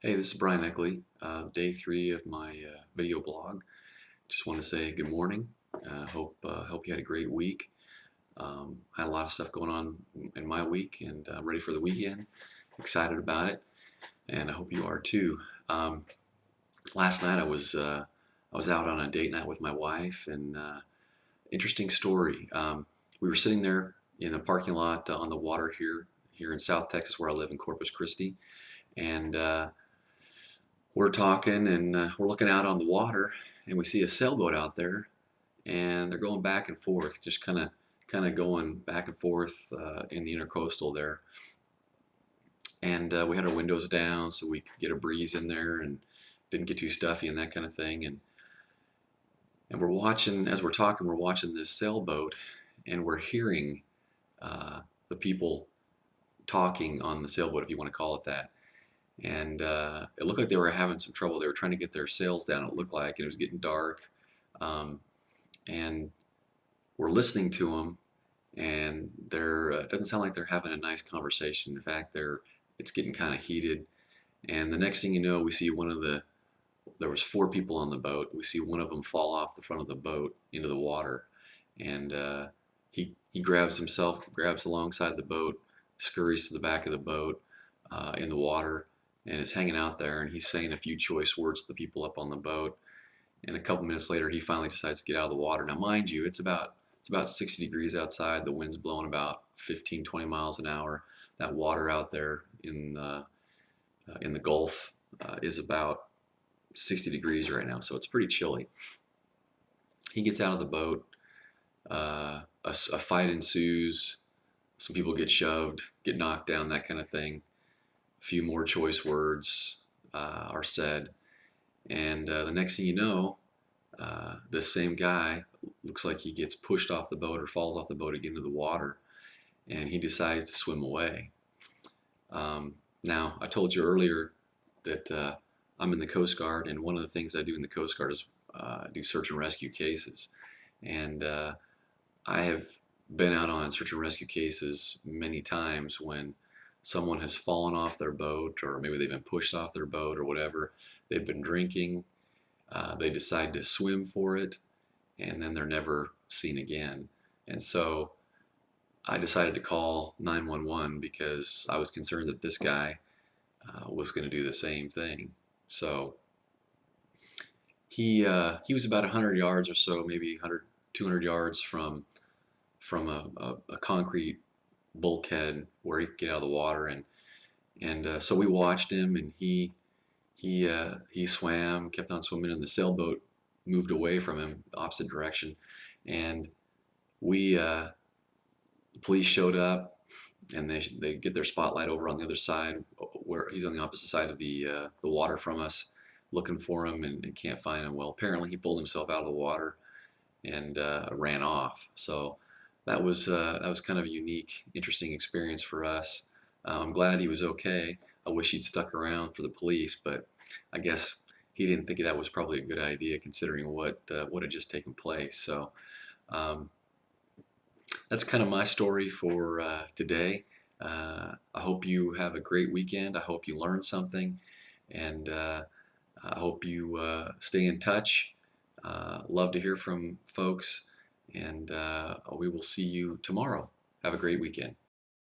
Hey, this is Brian Eckley, day 3 of my video blog. Just want to say good morning. Hope you had a great week. Had a lot of stuff going on in my week, and ready for the weekend. Excited about it, and I hope you are too. Last night I was out on a date night with my wife, and interesting story. We were sitting there in the parking lot on the water here in South Texas, where I live in Corpus Christi, and we're talking and we're looking out on the water, and we see a sailboat out there, and they're going back and forth, just kind of going back and forth in the intercoastal there. And we had our windows down so we could get a breeze in there and didn't get too stuffy and that kind of thing. And we're watching, as we're talking, we're watching this sailboat, and we're hearing the people talking on the sailboat, if you want to call it that. And it looked like they were having some trouble. They were trying to get their sails down, it looked like, and it was getting dark. Um, and we're listening to them, and it doesn't sound like they're having a nice conversation. In fact, it's getting kind of heated. And the next thing you know, we see there was 4 people on the boat. We see one of them fall off the front of the boat into the water, and he grabs alongside the boat, scurries to the back of the boat in the water, and is hanging out there, and he's saying a few choice words to the people up on the boat. And a couple minutes later, he finally decides to get out of the water. Now, mind you, it's about 60 degrees outside. The wind's blowing about 15, 20 miles an hour. That water out there in the Gulf is about 60 degrees right now, so it's pretty chilly. He gets out of the boat. A fight ensues. Some people get shoved, get knocked down, that kind of thing. A few more choice words are said, and the next thing you know, this same guy looks like he gets pushed off the boat or falls off the boat again into the water, and he decides to swim away. Now, I told you earlier that I'm in the Coast Guard, and one of the things I do in the Coast Guard is do search and rescue cases. And I have been out on search and rescue cases many times when someone has fallen off their boat, or maybe they've been pushed off their boat or whatever. They've been drinking, they decide to swim for it, and then they're never seen again. And so I decided to call 911 because I was concerned that this guy was going to do the same thing. So he was about 100 yards or so, maybe 100, 200 yards from a concrete bulkhead where he could get out of the water, and so we watched him, and he swam, kept on swimming, and the sailboat moved away from him, opposite direction, and the police showed up, and they get their spotlight over on the other side, where he's on the opposite side of the water from us, looking for him, and can't find him. Well, apparently he pulled himself out of the water and ran off. So that was kind of a unique, interesting experience for us. I'm glad he was okay. I wish he'd stuck around for the police, but I guess he didn't think that was probably a good idea considering what had just taken place. So um, that's kind of my story for today. I hope you have a great weekend. I hope you learned something, and I hope you stay in touch. Love to hear from folks, and we will see you tomorrow. Have a great weekend.